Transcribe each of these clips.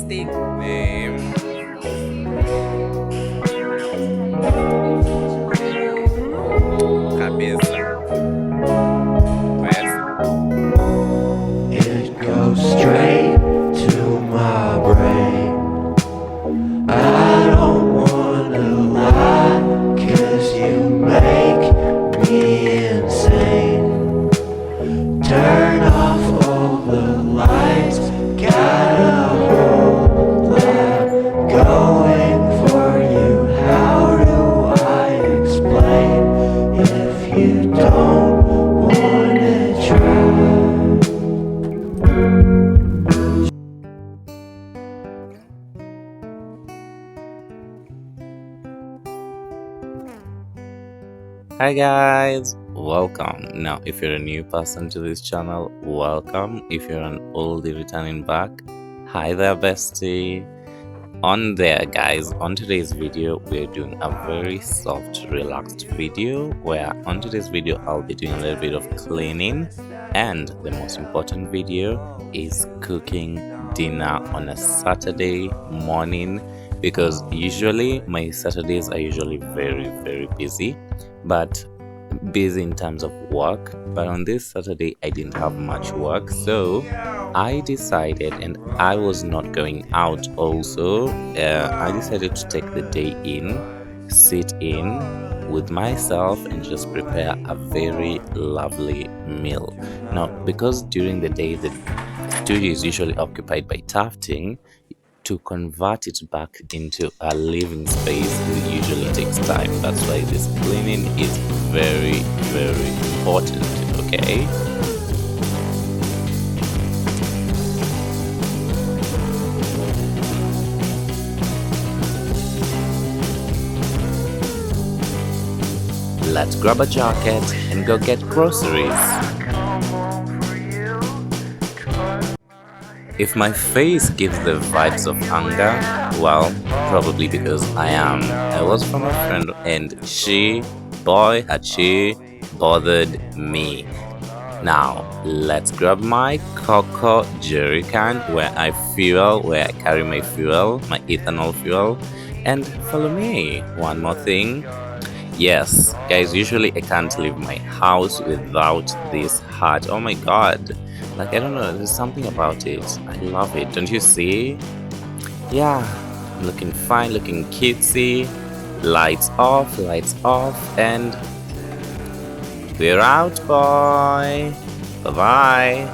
stick. Name. Cabeza. Pues. It goes straight to my brain. I don't wanna lie, 'cause you make me insane. Turn off all the lights, got a whole lot going for you. How do I explain if you don't wanna try? Hi guys, welcome. Now, if you're a new person to this channel, welcome. If you're an oldie returning back, hi there, bestie. On there, guys, on today's video, we're doing a very soft, relaxed video where on today's video, I'll be doing a little bit of cleaning, and the most important video is cooking dinner on a Saturday morning, because usually my Saturdays are usually very busy, but busy in terms of work. But on this Saturday I didn't have much work, so I decided, and I was not going out also, I decided to take the day in, sit in with myself and just prepare a very lovely meal. Now, because during the day the studio is usually occupied by tufting, to convert it back into a living space it usually takes time. That's why this cleaning is very important. Okay, let's grab a jacket and go get groceries. If my face gives the vibes of hunger, well, probably because I was from a friend and she, boy, had she bothered me. Now, let's grab my cocoa jerry can where I carry my fuel, my ethanol fuel, and follow me. One more thing. Yes, guys, usually I can't leave my house without this hat. Oh my god. Like, I don't know, there's something about it. I love it. Don't you see? Yeah, I'm looking fine, looking cutesy. Lights off, and we're out, boy. Bye-bye.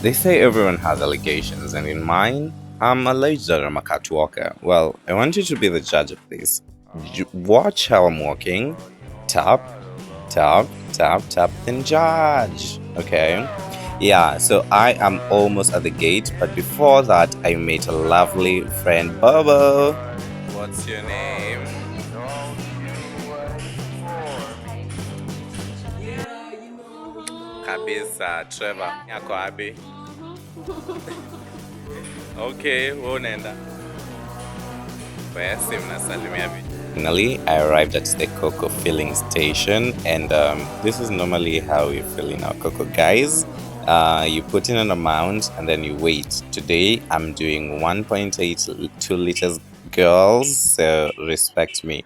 They say everyone has allegations, and in mine, I'm alleged that I'm a catwalker. Well, I want you to be the judge of this. Watch how I'm walking. Tap, tap, tap, tap, then judge. Okay? Yeah, so I am almost at the gate, but before that, I met a lovely friend, Bobo. What's your name? Kabisa, Trevor. Yako abi. Okay, unaenda. Basi mnasalimia vipi? Finally, I arrived at the cocoa filling station, and this is normally how we fill in our cocoa, guys. You put in an amount and then you wait. Today, I'm doing 1.82 liters, girls, so respect me.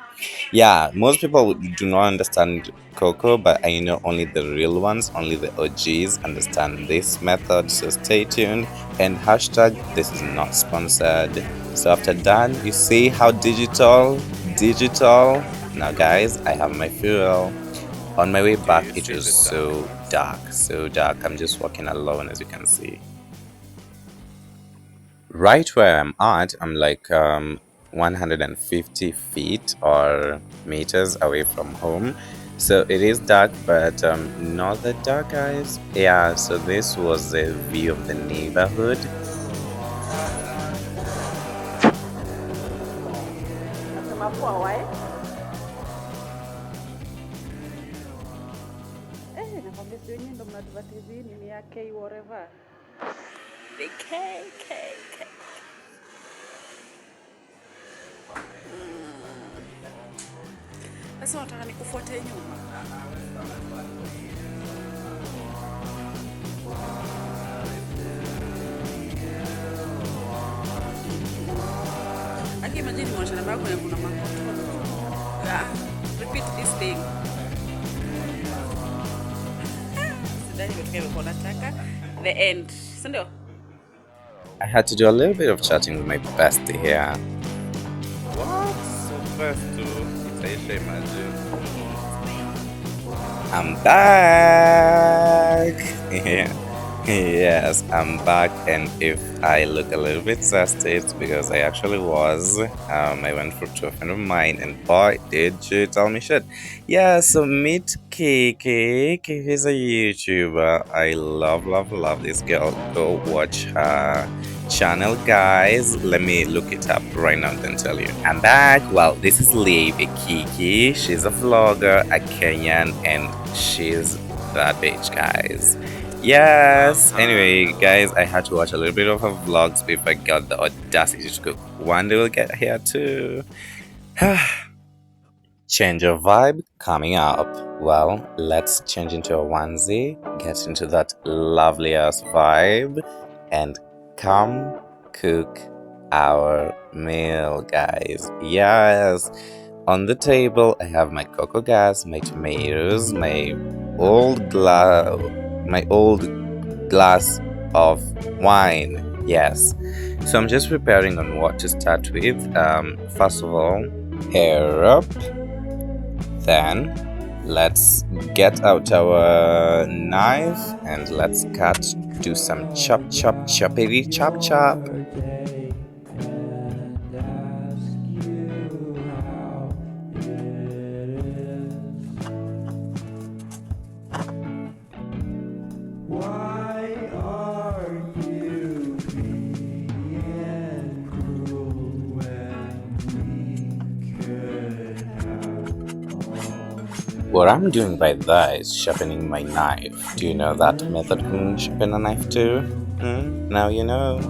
Yeah, most people do not understand cocoa, but I know only the real ones, only the OGs understand this method, so stay tuned. And hashtag, this is not sponsored. So after that, you see how digital. Now guys, I have my fuel. On my way back, it was so dark. I'm just walking alone, as you can see. Right where I'm at, I'm like 150 feet or meters away from home. So it is dark, but not that dark, guys. Yeah, so this was the view of the neighborhood. Sasa nataka nikufuate nyuma. Aki imagine umeonyesha namba yako na kuna makoto. Yeah. Repeat this thing. Sidhani kitu kimekuwa nataka. The end. Si ndio? I had to do a little bit of chatting with my bestie here. What? So fast too? Itaisha imagine. I'm back! Yeah. Yes, I'm back, and if I look a little bit thirsty, it's because I actually was. I went for to a friend of mine, and boy, did you tell me shit. Yeah, so meet Kiki. Kiki's a YouTuber. I love this girl. Go watch her channel, guys. Let me look it up right now and then tell you. I'm back. Well, this is Lady Kiki. She's a vlogger, a Kenyan, and she's that bitch, guys. Yes. Anyway, guys, I had to watch a little bit of her vlogs before I got the audacity to cook. One day we'll get here too. Change of vibe coming up. Well, let's change into a onesie, get into that lovely ass vibe, and come cook our meal, guys. Yes. On the table, I have my cocoa gas, my tomatoes, my old glass of wine. Yes. So I'm just preparing on what to start with. First of all, hair up. Then let's get out our knife and let's cut. Do some choppity chop chop. What I'm doing by that is sharpening my knife. Do you know that method can sharpen a knife too? Now you know.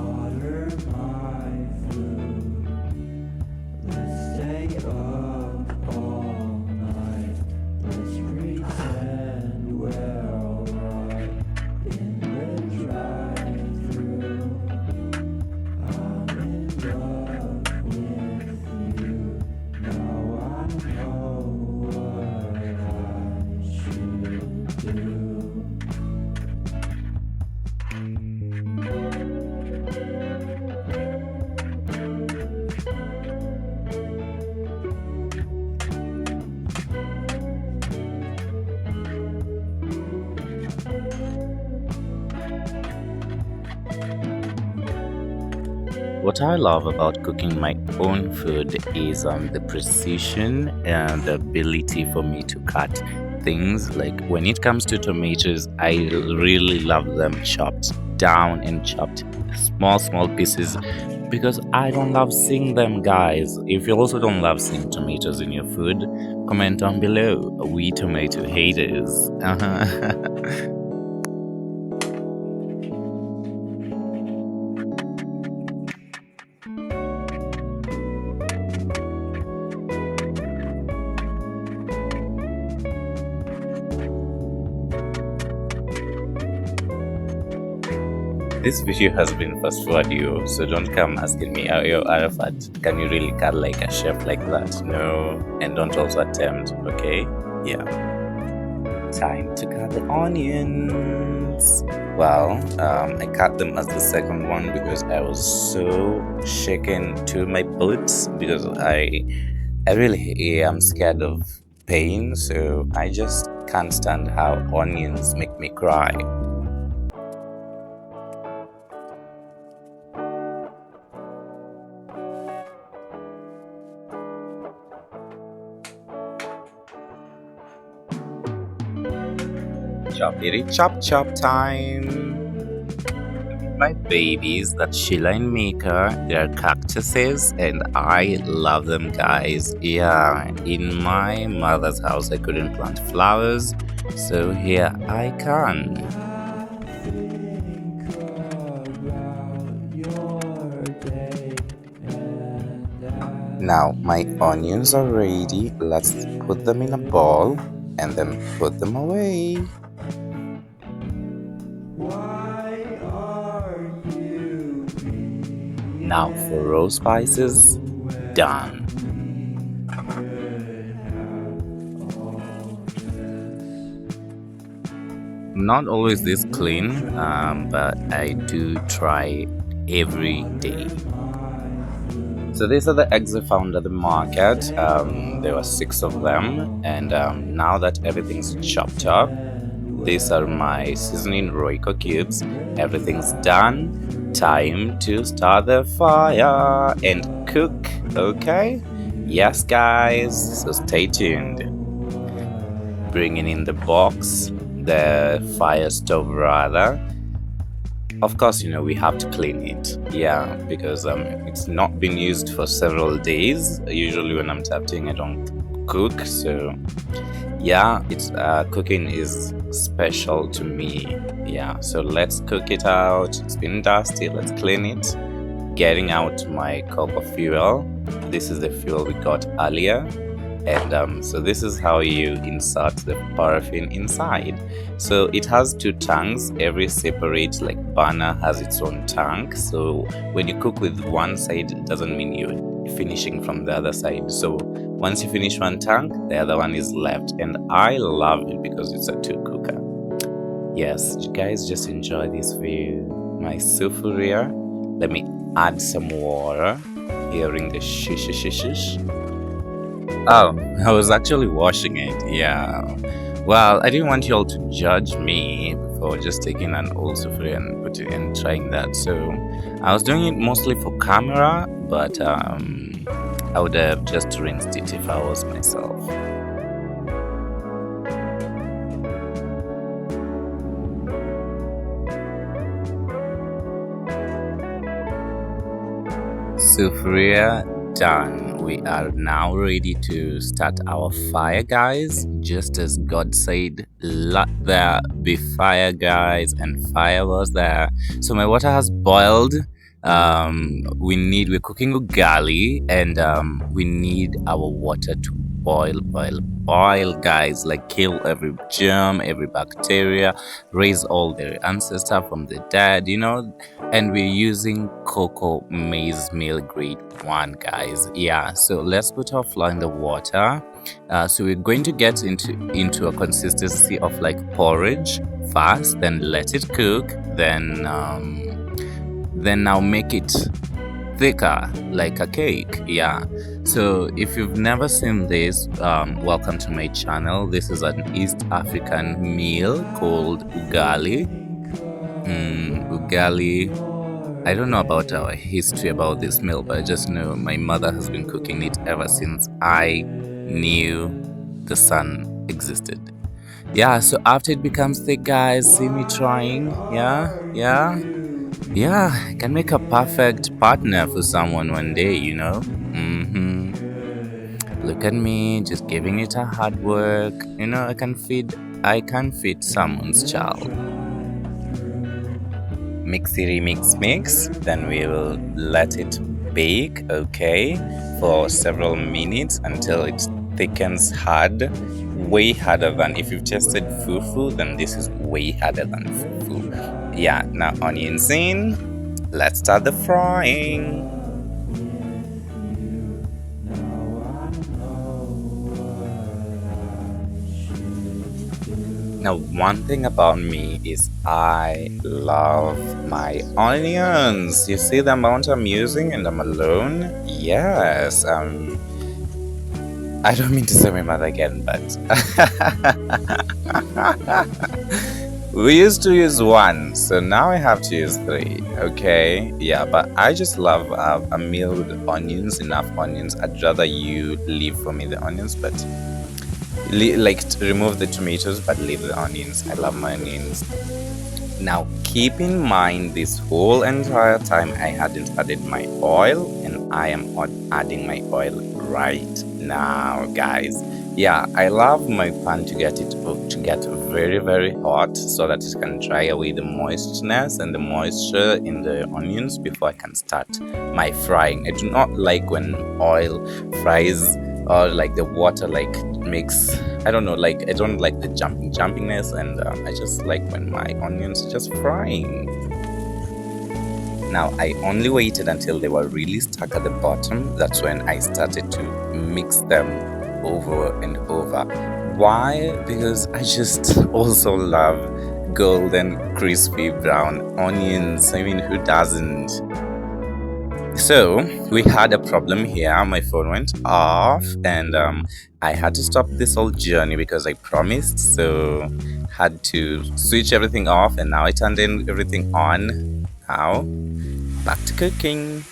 What I love about cooking my own food is the precision and the ability for me to cut things. Like when it comes to tomatoes, I really love them chopped down and chopped small pieces because I don't love seeing them, guys. If you also don't love seeing tomatoes in your food, comment down below. We tomato haters. This video has been fast forward you, so don't come asking me, oh, yo, Arafat, can you really cut like a chef like that? No, and don't also attempt, okay? Yeah. Time to cut the onions. Well, I cut them as the second one because I was so shaken to my boots because I really am scared of pain, so I just can't stand how onions make me cry. Choppity chop time. My babies, that's Sheila and Mika, they're cactuses and I love them, guys. Yeah, in my mother's house I couldn't plant flowers, so here I can. Now my onions are ready. Let's put them in a bowl and then put them away. Now for raw spices, done. Not always this clean, but I do try every day. So these are the eggs I found at the market. There were 6 of them, and now that everything's chopped up, these are my seasoning Royco cubes. Everything's done. Time to start the fire and cook, okay? Yes, guys, so stay tuned. Bringing in the box, the fire stove rather. Of course, we have to clean it, yeah, because it's not been used for several days. Usually when I'm tapping, I don't cook, so yeah, it's cooking is special to me. Yeah, so let's cook it out. It's been dusty, let's clean it. Getting out my cocoa fuel. This is the fuel we got earlier, and so this is how you insert the paraffin inside. So it has 2 tanks. Every separate burner has its own tank, so when you cook with one side, it doesn't mean you're finishing from the other side. So once you finish one tank, the other one is left, and I love it because it's a 2 cooker. Yes, you guys, just enjoy this view. My sufuria. Let me add some water. Hearing the shish shish shish. Oh, I was actually washing it, yeah. Well, I didn't want you all to judge me for just taking an old sufuria and put it and trying that. So I was doing it mostly for camera, but I would have just rinsed it if I was myself. Sufuria done. We are now ready to start our fire, guys. Just as God said, let there be fire, guys, and fire was there. So my water has boiled. We're cooking ugali, and we need our water to boil, guys, kill every germ, every bacteria, raise all their ancestor from the dead, and we're using cocoa maize meal grade 1, guys. Yeah, so let's put our flour in the water. So we're going to get into a consistency of porridge first, then let it cook, then now make it thicker like a cake. Yeah, so if you've never seen this, welcome to my channel. This is an East African meal called ugali. Ugali, I don't know about our history about this meal, but I just know my mother has been cooking it ever since I knew the sun existed. Yeah, so after it becomes thick, guys, see me trying. Yeah, I can make a perfect partner for someone one day, Look at me, just giving it a hard work. I can feed someone's child. Mixity mix, then we will let it bake, okay, for several minutes until it thickens hard, way harder than if you've tasted fufu, then this is way harder than fufu. Yeah, now onions in. Let's start the frying. Now, one thing about me is I love my onions. You see the amount I'm using and I'm alone? Yes, I don't mean to say my mother again, but we used to use 1, so now I have to use 3, okay? Yeah, but I just love a meal with onions, enough onions. I'd rather you leave for me the onions, but remove the tomatoes, but leave the onions. I love my onions. Now, keep in mind this whole entire time I hadn't added my oil, and I am adding my oil right now, guys. Yeah, I love my pan to get very, very hot so that it can dry away the moistness and the moisture in the onions before I can start my frying. I do not like when oil fries or the water makes, I don't know, I don't like the jumpiness, and I just like when my onions are just frying. Now I only waited until they were really stuck at the bottom. That's when I started to mix them over and over. Why? Because I just also love golden crispy brown onions. I mean, who doesn't? So we had a problem here. My phone went off and I had to stop this whole journey because I promised. So had to switch everything off, and now I turned everything on. Now back to cooking.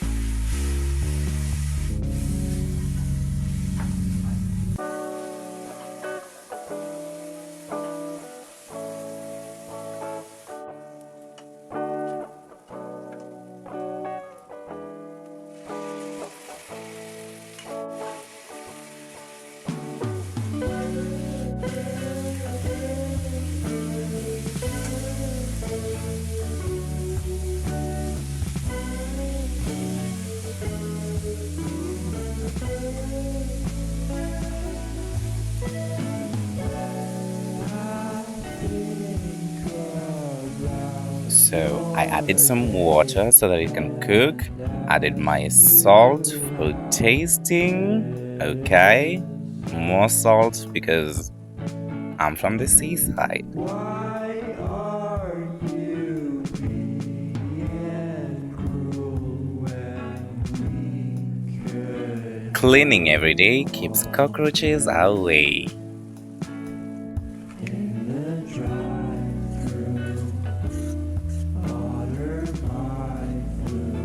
So I added some water so that it can cook. Added my salt for tasting. Okay, more salt because I'm from the seaside. Why are you being cruel when we could? Cleaning every day keeps cockroaches away. In the drive-thru, order my food.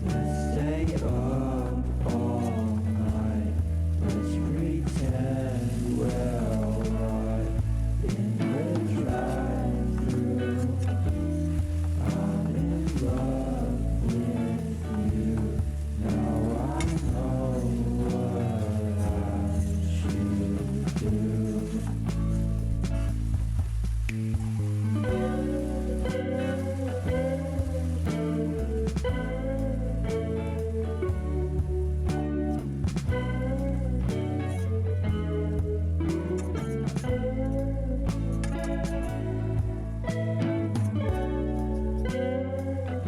Let's stay up all night. Let's pretend we're alright. In the drive-thru, I'm in love with you. Now I know what I should do.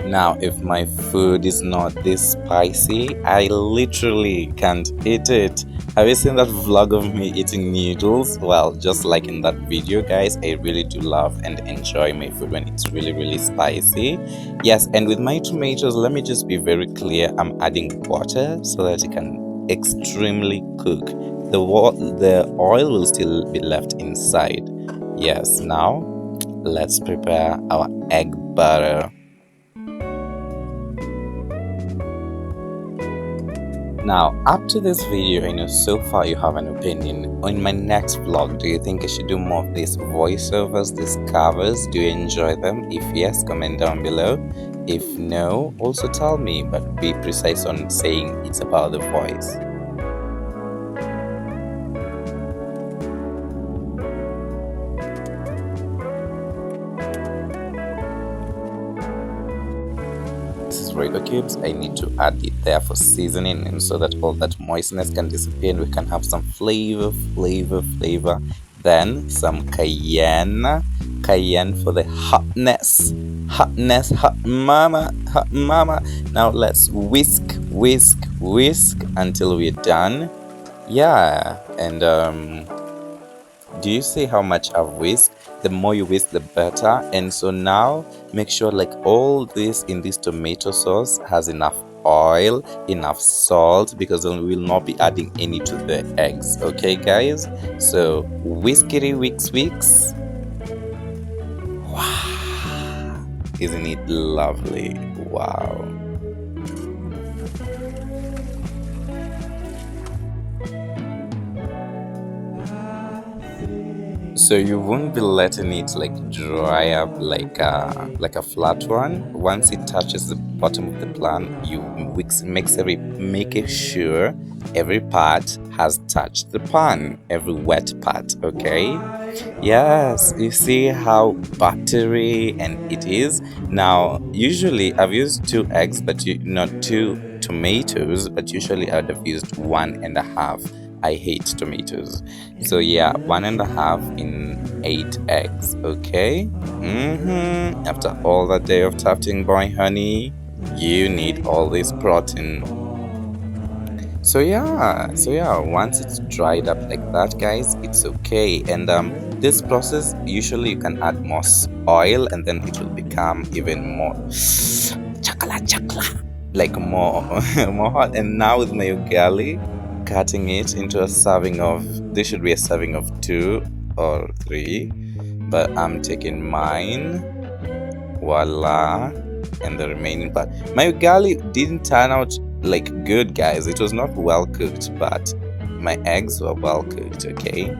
Now, if my food is not this spicy, I literally can't eat it. Have you seen that vlog of me eating noodles? Well, just like in that video, guys, I really do love and enjoy my food when it's really spicy. Yes, and with my tomatoes, let me just be very clear. I'm adding water so that it can extremely cook. The oil will still be left inside. Yes, now let's prepare our egg butter. Now, up to this video, I know so far you have an opinion. In my next vlog, do you think I should do more of these voiceovers, these covers? Do you enjoy them? If yes, comment down below. If no, also tell me, but be precise on saying it's about the voice. Regular cubes, I need to add it there for seasoning, and so that all that moistness can disappear and we can have some flavor. Then some cayenne for the hotness, hot mama. Now let's whisk until we're done. Yeah, and do you see how much I've whisked? The more you whisk, the better. And so now make sure like all this in this tomato sauce has enough oil, enough salt, because then we will not be adding any to the eggs. Okay, guys? So whiskity wicks. Wow, isn't it lovely? Wow. So you won't be letting it like dry up like a flat one. Once it touches the bottom of the pan, you make sure every part has touched the pan, every wet part. Okay. Yes, you see how buttery and it is. Now, usually I've used 2 eggs, but not 2 tomatoes, but usually I'd have used 1.5. I hate tomatoes. So yeah, 1.5 in 8 eggs. Okay. After all that day of tufting, boy, honey, you need all this protein. So yeah, once it's dried up like that, guys, it's okay. And this process, usually you can add more oil, and then it will become even more chakla, like more more hot. And now with my ugali, cutting it into a serving of, this should be a serving of 2 or 3, but I'm taking mine. Voila. And the remaining part. My ugali didn't turn out like good, guys. It was not well cooked, but my eggs were well cooked. Okay.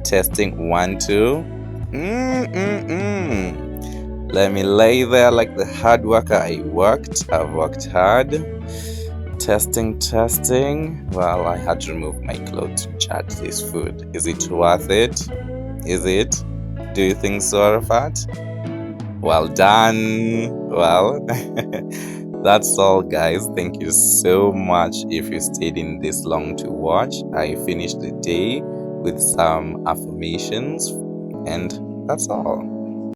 Testing 1, 2. Let me lay there like the hard worker I worked. I've worked hard. Testing. Well, I had to remove my clothes to judge this food. Is it worth it? Is it? Do you think so, Arafat? Well done. Well, that's all, guys. Thank you so much if you stayed in this long to watch. I finished the day with some affirmations, and that's all.